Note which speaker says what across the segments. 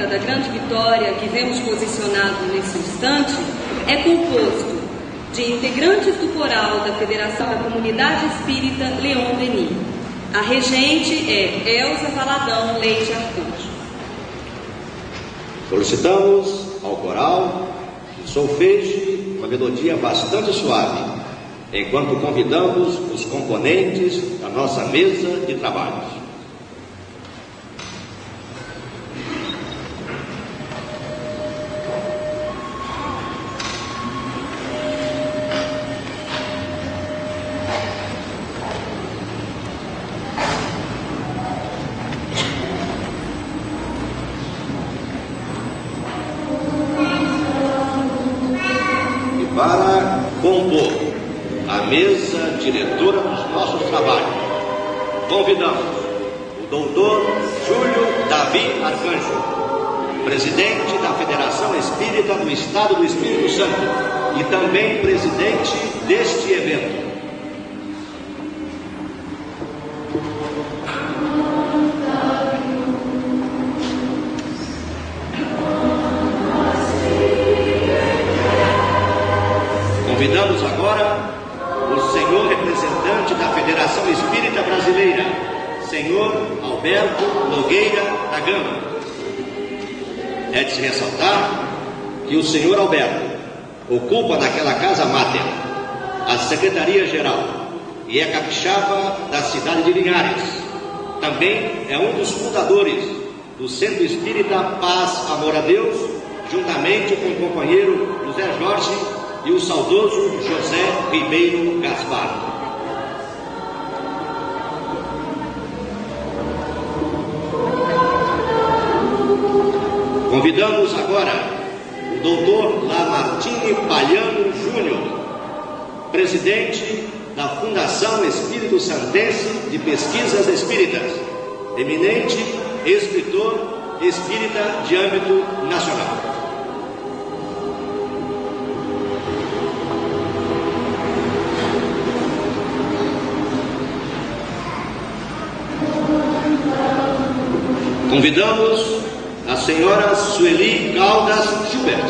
Speaker 1: Da Grande Vitória que vemos posicionado nesse instante é composto de integrantes do coral da Federação da Comunidade Espírita Leon Denis. A regente é Elza Valadão Leite Arcanjo.
Speaker 2: Solicitamos ao coral que solfeje uma melodia bastante suave, enquanto convidamos os componentes da nossa mesa de trabalhos. Para compor a mesa diretora dos nossos trabalhos, convidamos o doutor Júlio Davi Arcanjo, presidente da Federação Espírita do Estado do Espírito Santo e também presidente deste evento. Convidamos agora o senhor representante da Federação Espírita Brasileira, senhor Alberto Nogueira da Gama. É de se ressaltar que o senhor Alberto ocupa naquela casa máter a Secretaria-Geral e é capixaba da cidade de Linhares. Também é um dos fundadores do Centro Espírita Paz, Amor a Deus, juntamente com o companheiro José Jorge e o saudoso José Ribeiro Gaspar. Convidamos agora o doutor Lamartine Palhano Júnior, presidente da Fundação Espírito Santense de Pesquisas Espíritas, eminente escritor espírita de âmbito nacional. Convidamos a senhora Sueli Caldas Schubert,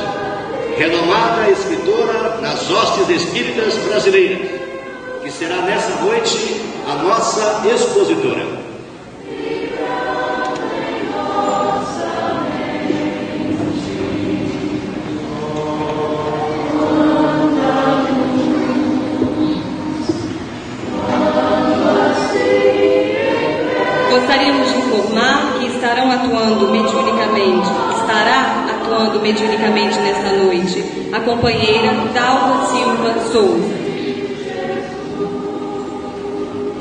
Speaker 2: renomada escritora nas hostes espíritas brasileiras, que será nessa noite a nossa expositora.
Speaker 1: Gostaríamos de informar que estará atuando mediunicamente nesta noite a companheira Dalva Silva Souza.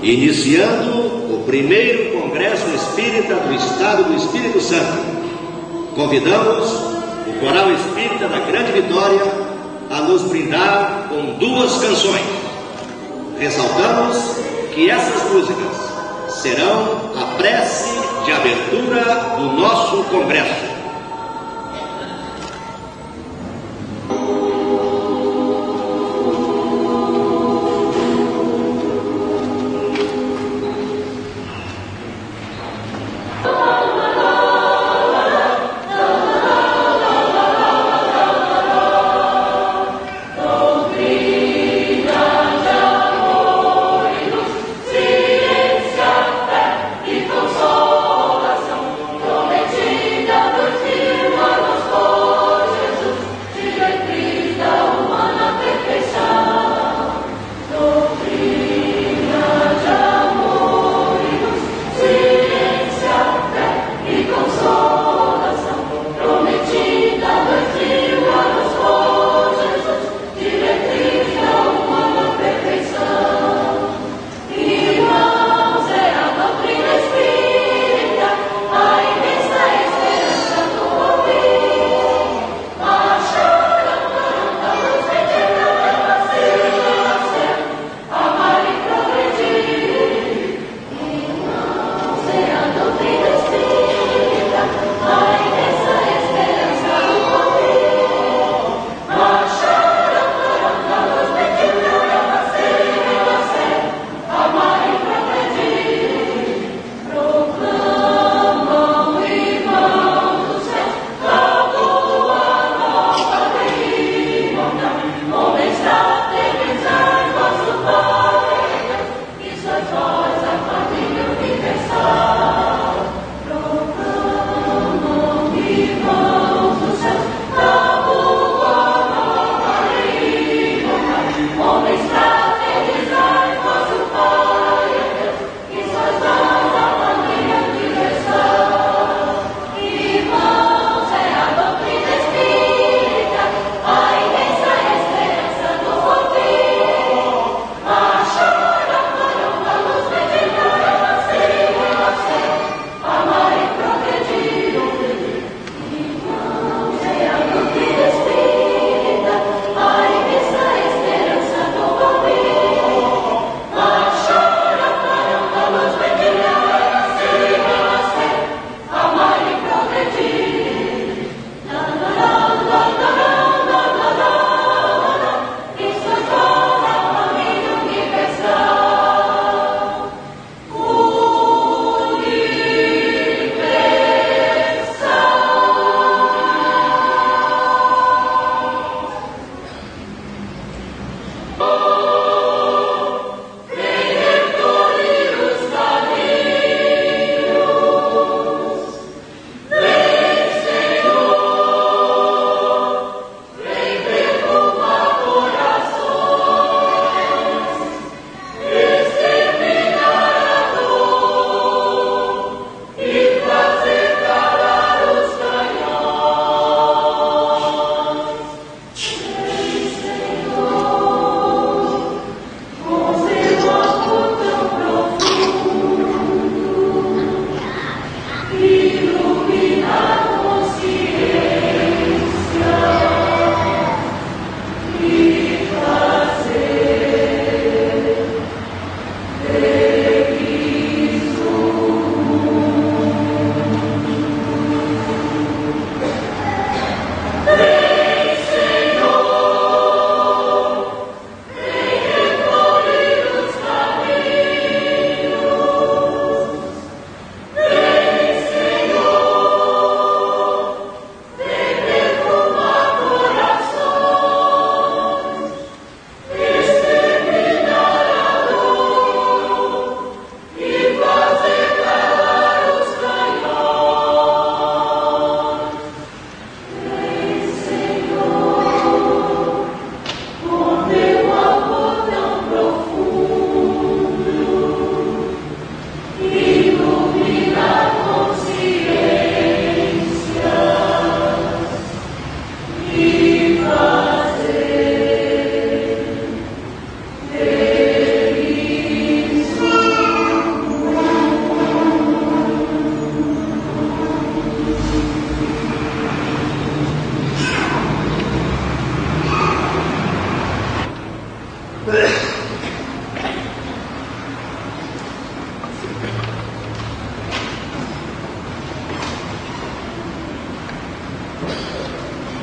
Speaker 2: Iniciando o primeiro Congresso Espírita do Estado do Espírito Santo, convidamos o Coral Espírita da Grande Vitória a nos brindar com duas canções. Ressaltamos que essas músicas serão a prece de abertura do nosso Congresso.
Speaker 3: Prometida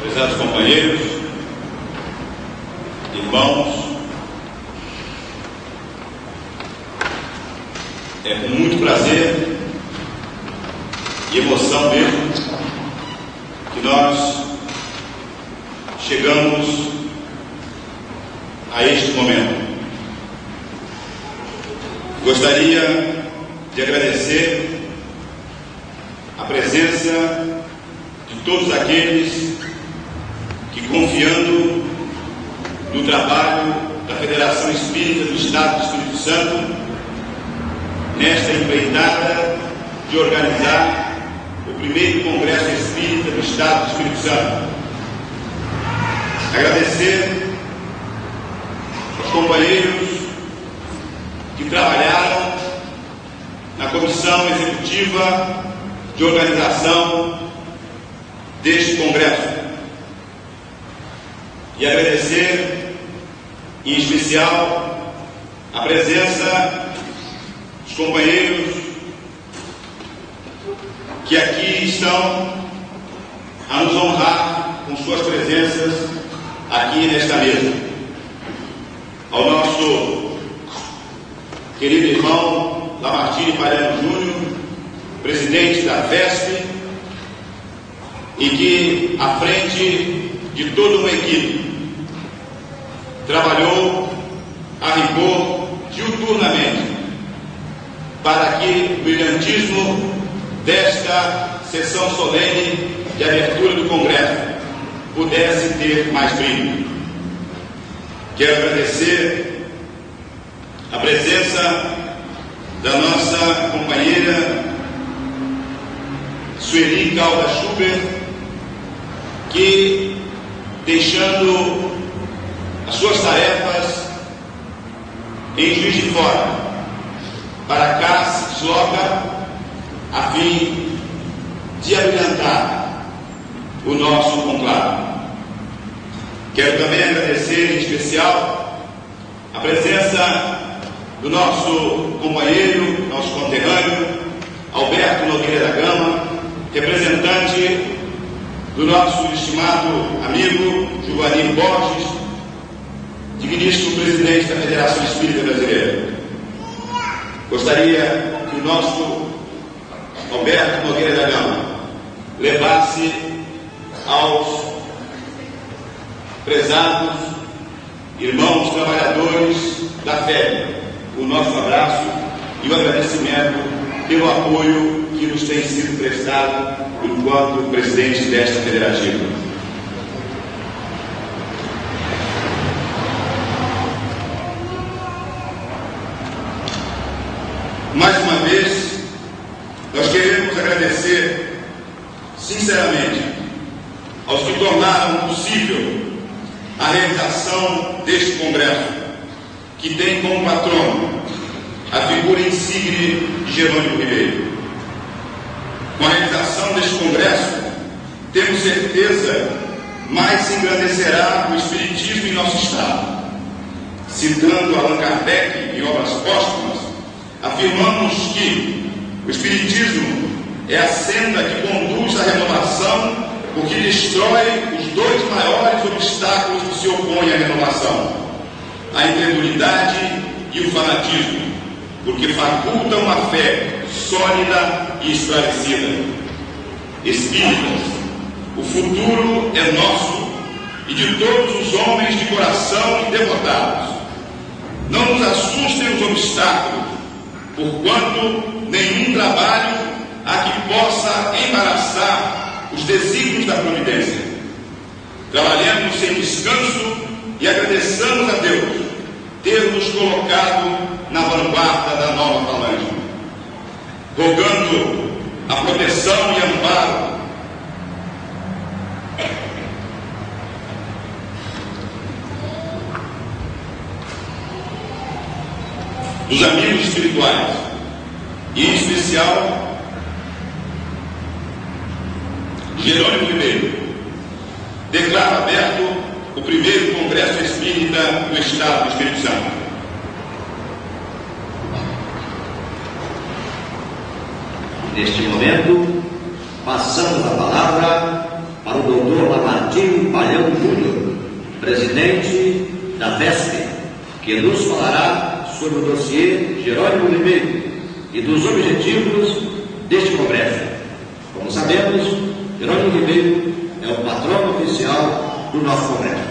Speaker 3: Prezados companheiros, irmãos, é com muito prazer e emoção mesmo que nós chegamos a este momento. Gostaria de agradecer a presença de todos aqueles que, confiando no trabalho da Federação Espírita do Estado do Espírito Santo, nesta empreitada de organizar o primeiro Congresso Espírita do Estado do Espírito Santo. Agradecer aos companheiros que trabalharam na Comissão Executiva de Organização deste Congresso. E agradecer, em especial, a presença dos companheiros que aqui estão a nos honrar com suas presenças aqui nesta mesa. Ao nosso querido irmão Lamartine Palhano Júnior, presidente da FESP, e que, à frente de toda uma equipe, trabalhou a rigor diuturnamente para que o brilhantismo desta sessão solene de abertura do Congresso pudesse ter mais brilho. Quero agradecer a presença da nossa companheira Sueli Calda Schubert, que, deixando as suas tarefas em Juiz de Fora, para cá se desloca a fim de abrilhantar o nosso conclave. Quero também agradecer em especial a presença do nosso companheiro, nosso conterrâneo, Alberto Nogueira da Gama, representante do nosso estimado amigo Giovanni Borges, digníssimo presidente da Federação Espírita Brasileira. Gostaria que o nosso Alberto Nogueira da Gama levasse aos prezados irmãos trabalhadores da FEB o nosso abraço e o agradecimento pelo apoio que nos tem sido prestado enquanto presidente desta federativa. Mais uma vez, nós queremos agradecer sinceramente aos que tornaram possível a realização deste congresso, que tem como patrono a figura insigne de Jerônimo Ribeiro. Com a realização deste congresso, temos certeza, mais se engrandecerá o Espiritismo em nosso Estado. Citando Allan Kardec em obras póstumas, afirmamos que o Espiritismo é a senda que conduz à renovação, porque destrói os dois maiores obstáculos que se opõem à renovação: a incredulidade e o fanatismo, porque facultam uma fé sólida e esclarecida. Espíritas, o futuro é nosso e de todos os homens de coração e devotados. Não nos assustem os obstáculos, porquanto nenhum trabalho há que possa embaraçar os desígnios da providência. Trabalhemos sem descanso e agradeçamos a Deus ter nos colocado na vanguarda da nova falange, rogando a proteção e amparo dos amigos espirituais, e em especial Jerônimo Ribeiro. Declaro aberto o primeiro Congresso Espírita do Estado do Espírito Santo.
Speaker 2: Neste momento, passamos a palavra para o Dr. Lamartine Palhão Júnior, presidente da FESP, que nos falará sobre o dossiê Jerônimo Ribeiro e dos objetivos deste congresso. Como sabemos, Jerônimo Ribeiro é o patrono oficial do nosso congresso.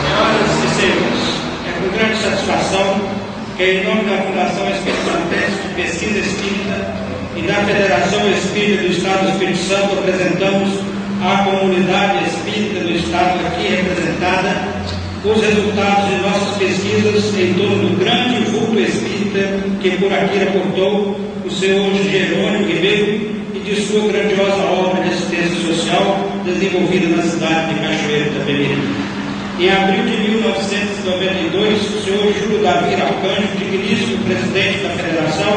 Speaker 4: Senhoras e senhores, é com grande satisfação que, em nome da Fundação Espírito Santense de Pesquisa Espírita e da Federação Espírita do Estado do Espírito Santo, apresentamos à comunidade espírita do Estado aqui representada os resultados de nossas pesquisas em torno do grande vulto espírita que por aqui reportou o senhor Jerônimo Ribeiro e de sua grandiosa obra de assistência social desenvolvida na cidade de Cachoeiro da Pereira. Em abril de 1992, o senhor Júlio Davi Arcanjo, digníssimo presidente da Federação,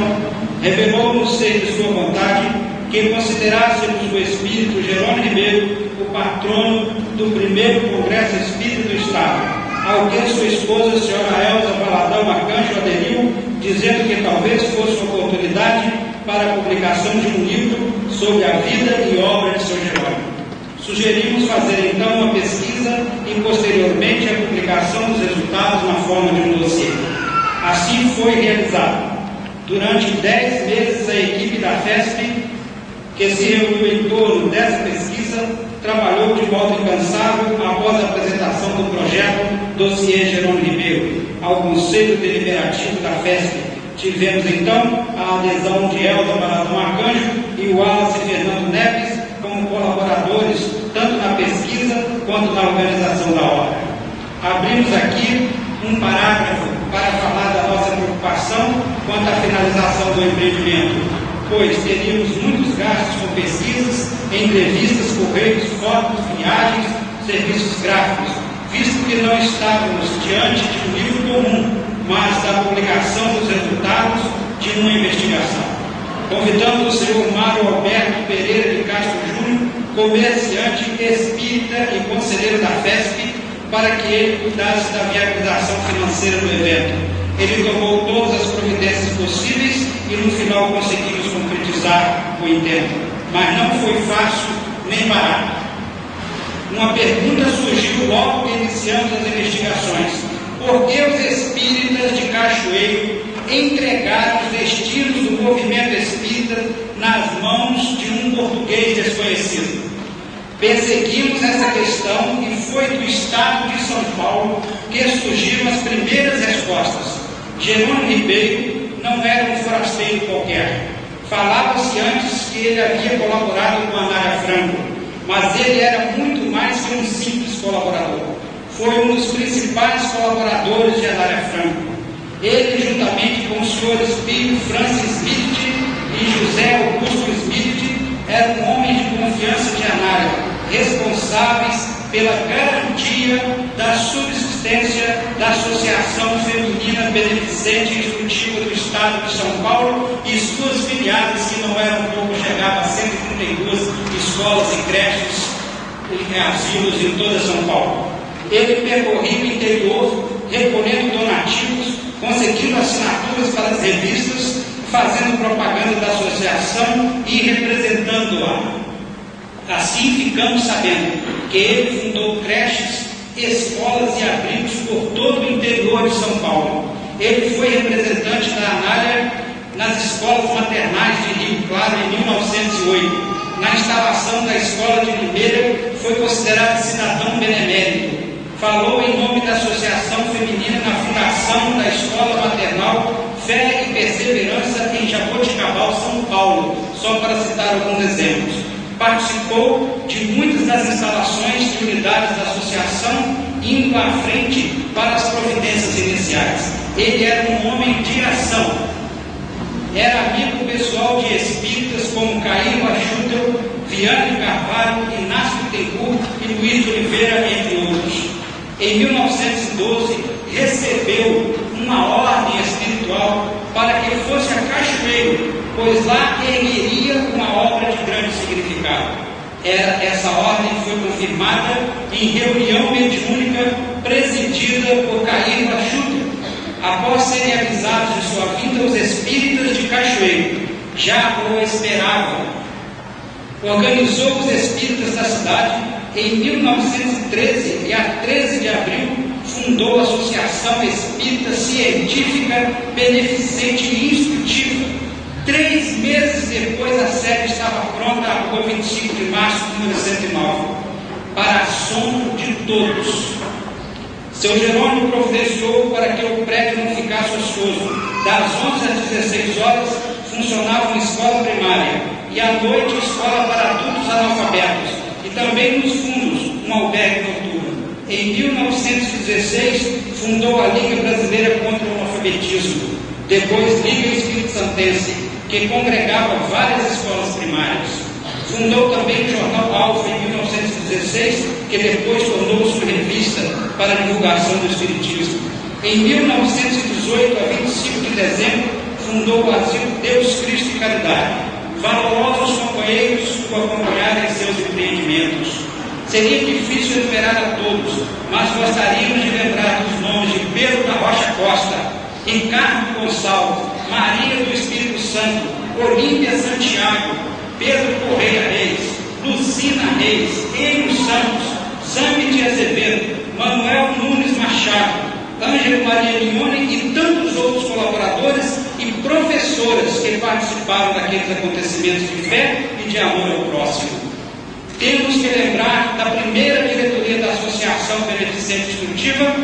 Speaker 4: revelou no seio de sua vontade que considerássemos o espírito Jerônimo Ribeiro o patrono do primeiro Congresso Espírita do Estado, ao que sua esposa, a senhora Elza Valadão Arcanjo, aderiu, dizendo que talvez fosse uma oportunidade para a publicação de um livro sobre a vida e obra de seu Jerônimo. Sugerimos fazer então uma pesquisa e posteriormente a publicação dos resultados na forma de um dossiê. Assim foi realizado. Durante 10 meses a equipe da FESP, que se reuniu em torno dessa pesquisa, trabalhou de modo incansável após a apresentação do projeto Dossiê Jerônimo Ribeiro ao Conselho Deliberativo da FESP. Tivemos então a adesão de Elza Valadão Arcanjo e o Wallace Fernando Neves como colaboradores tanto na pesquisa quanto na organização da obra. Abrimos aqui um parágrafo para falar da nossa preocupação quanto à finalização do empreendimento, pois teríamos muitos gastos com pesquisas, entrevistas, correios, fotos, viagens, serviços gráficos, visto que não estávamos diante de um livro comum, mas da publicação dos resultados de uma investigação. Convidamos o senhor Mário Alberto Pereira de Castro Júnior, comerciante espírita e conselheiro da FESP, para que ele cuidasse da viabilização financeira do evento. Ele tomou todas as providências possíveis e no final conseguimos concretizar o intento. Mas não foi fácil nem barato. Uma pergunta surgiu logo que iniciamos as investigações: por que os espíritas de Cachoeiro entregaram os destinos do movimento espírita nas mãos de um português desconhecido? Perseguimos essa questão e foi do Estado de São Paulo que surgiram as primeiras respostas. Jerônimo Ribeiro não era um forasteiro qualquer. Falava-se antes que ele havia colaborado com a Anália Franco, mas ele era muito mais que um simples colaborador. Foi um dos principais colaboradores de Anália Franco. Ele, juntamente com os senhores Pio Francis Smith e José Augusto Smith, era um homem de confiança de Anália, responsáveis pela garantia da subsistência da Associação Feminina Beneficente e Instrutiva do Estado de São Paulo e suas filiadas, que não eram pouco, chegavam a 132 escolas e creches e asilos em toda São Paulo. Ele percorria o interior, recolhendo donativos, conseguindo assinaturas para as revistas, fazendo propaganda da associação e representando-a. Assim ficamos sabendo que ele fundou creches, escolas e abrigos por todo o interior de São Paulo. Ele foi representante da Anália nas escolas maternais de Rio Claro em 1908. Na instalação da escola de Limeira, foi considerado cidadão benemérito. Falou em nome da Associação Feminina na fundação da Escola Maternal Fé e Perseverança em Jaboticabal, São Paulo, só para citar alguns exemplos. Participou de muitas das instalações de unidades da associação, indo à frente para as providências iniciais. Ele era um homem de ação. Era amigo pessoal de espíritas como Caio Achutel, Viane Carvalho, Inácio Bittencourt e Luiz de Oliveira, entre outros. Em 1912, recebeu uma ordem espiritual para que fosse a Cachoeiro pois lá ergueria uma obra de grande significado. Essa ordem foi confirmada em reunião mediúnica presidida por Cair Lachuta, após serem avisados de sua vinda os espíritas de Cachoeiro. Já o esperavam. Organizou os espíritas da cidade em 1913 e a 13 de abril fundou a Associação Espírita Científica, Beneficente e Instrutiva. 3 meses depois, a sede estava pronta, a rua 25 de março de 1909, para assombro de todos. Seu Jerônimo providenciou para que o prédio não ficasse ocioso. Das 11 às 16 horas funcionava uma escola primária e à noite escola para adultos analfabetos, e também nos fundos um albergue noturno. Em 1916 fundou a Liga Brasileira contra o Analfabetismo, depois Liga Espírito Santense, que congregava várias escolas primárias. Fundou também o jornal Alfa em 1916, que depois tornou-se uma revista para a divulgação do Espiritismo. Em 1918, a 25 de dezembro, fundou o Asilo Deus, Cristo e Caridade. Valorosos companheiros o acompanharam em seus empreendimentos. Seria difícil enumerar a todos, mas gostaríamos de lembrar dos nomes de Pedro da Rocha Costa, Ricardo Gonçalves, Maria do Espírito Santo, Olímpia Santiago, Pedro Correia Reis, Lucina Reis, Enio Santos, Zame de Azevedo, Manuel Nunes Machado, Ângelo Maria Lione e tantos outros colaboradores e professoras que participaram daqueles acontecimentos de fé e de amor ao próximo. Temos que lembrar da primeira diretoria da Associação Beneficente Instrutiva: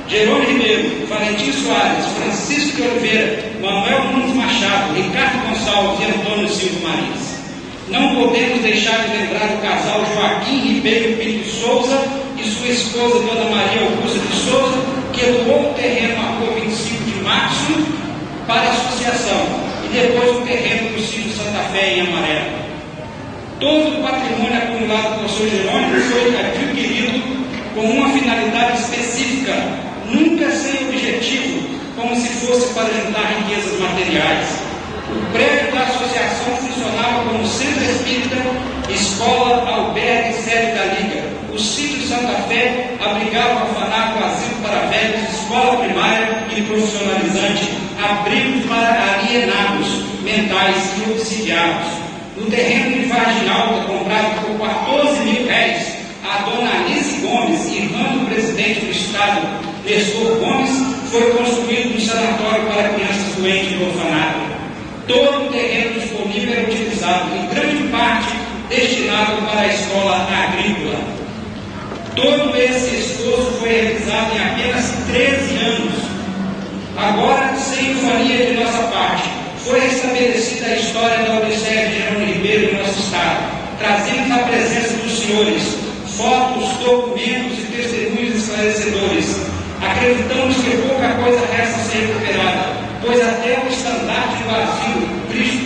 Speaker 4: Jerônimo Ribeiro, Valentim Soares, Francisco de Oliveira, Manuel Nunes Machado, Ricardo Gonçalves e Antônio Silva Marins. Não podemos deixar de lembrar o casal Joaquim Ribeiro Pinto de Souza e sua esposa Dona Maria Augusta de Souza, que doou o terreno à rua 25 de março para a associação, e depois o terreno do sítio Santa Fé em Amarelo. Todo o patrimônio acumulado por seu Jerônimo foi adquirido com uma finalidade específica, nunca sem objetivo, como se fosse para juntar riquezas materiais. O prédio da associação funcionava como centro espírita, escola, albergue e sede da Liga. O sítio Santa Fé abrigava orfanato, asilo para velhos, escola primária e profissionalizante, abrigo para alienados mentais e obsidiados. No terreno de Vargem Alta, comprado por 14 mil réis, a dona Alice Gomes, irmã do presidente do Estado, Nestor Gomes, foi construído um sanatório para crianças doentes no orfanato. Todo o terreno disponível era utilizado, em grande parte destinado para a escola agrícola. Todo esse esforço foi realizado em apenas 13 anos. Agora, sem infamia de nossa parte, foi estabelecida a história da Odisseia de Jerônimo Ribeiro em nosso Estado. Trazemos à presença dos senhores fotos, documentos e testemunhos esclarecedores. Acreditamos que pouca coisa resta a ser recuperada, pois até o estandarte do asilo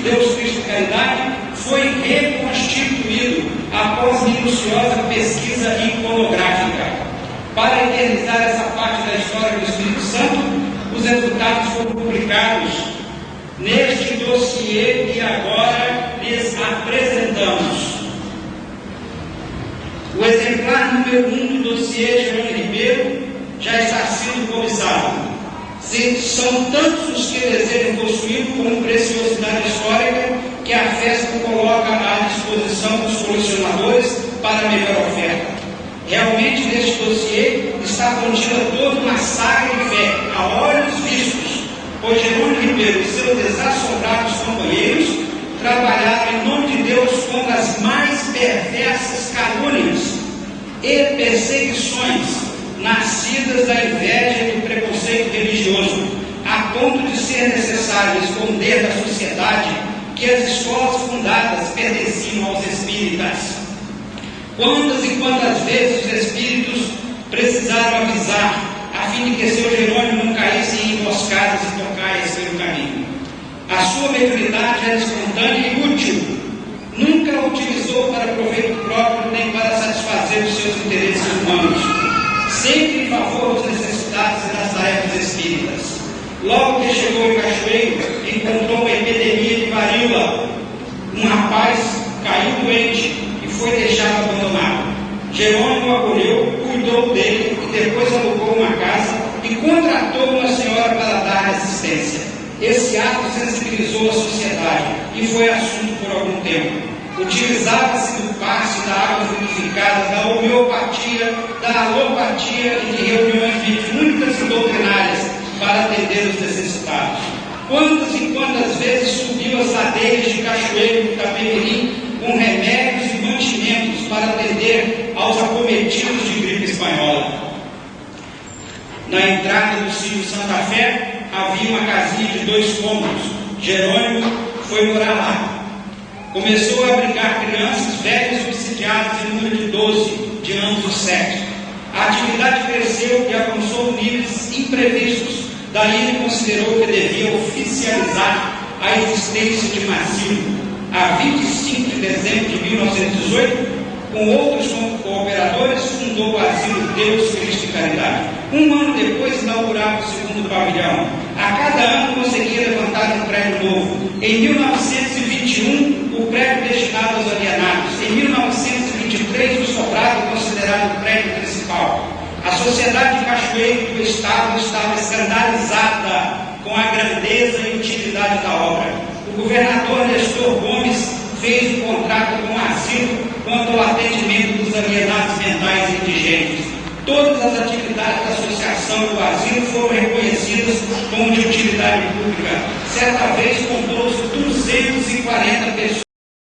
Speaker 4: Deus, Cristo e Caridade foi reconstituído após minuciosa pesquisa iconográfica. Para eternizar essa parte da história do Espírito Santo, os resultados foram publicados neste dossiê que agora lhes apresentamos. O exemplar número 1 do dossiê Jerônimo Ribeiro já está sendo cobiçado. São tantos os que desejam possuí-lo como preciosidade histórica que a FESP coloca à disposição dos colecionadores para melhor oferta. Realmente, neste dossiê está contida toda uma saga de fé, a olhos vistos, pois Jerônimo Ribeiro e seus desassombrados companheiros trabalharam em nome de Deus contra as mais perversas calúnias e perseguições nascidas da inveja e do preconceito religioso, a ponto de ser necessário esconder da sociedade que as escolas fundadas pertenciam aos espíritas. Quantas e quantas vezes os espíritos precisaram avisar, a fim de que seu Jerônimo não caísse em emboscadas e tocaias pelo caminho. A sua mediunidade era espontânea e útil. Nunca a utilizou para proveito próprio nem para satisfazer os seus interesses humanos. Sempre em favor dos necessitados e das tarefas espíritas. Logo que chegou em Cachoeiro, encontrou uma epidemia de varíola. Um rapaz caiu doente e foi deixado abandonado. Jerônimo o acolheu, cuidou dele e depois alugou uma casa e contratou uma senhora para dar assistência. Esse ato sensibilizou a sociedade e foi assunto por algum tempo. Utilizava-se do passe, da água frutificada, da homeopatia, da alopatia e de reuniões mediúnicas e doutrinárias para atender os necessitados. Quantas e quantas vezes subiu as ladeiras de Cachoeiro do Itapemirim com remédios e mantimentos para atender aos acometidos de gripe espanhola. Na entrada do sítio Santa Fé havia uma casinha de 2 cômodos. Jerônimo foi morar lá. Começou a abrigar crianças, velhos obsidiados em número de 12, de ambos os sexos. A atividade cresceu e alcançou níveis imprevistos. Daí ele considerou que devia oficializar a existência de um asilo. A 25 de dezembro de 1918, com outros cooperadores, fundou o asilo Deus, Cristo e Caridade. Um ano depois, inaugurava o 2º pavilhão. A cada ano conseguia levantar um prédio novo. Em 1921, o prédio destinado aos alienados. Em 1923, o sobrado considerado o prédio principal. A sociedade de Cachoeiro do Estado estava escandalizada com a grandeza e utilidade da obra. O governador Nestor Gomes fez um contrato com o asilo quanto ao atendimento dos alienados mentais e indigentes. Todas as atividades da associação do asilo foram reconhecidas como de utilidade pública. Certa vez contou-se 240 pessoas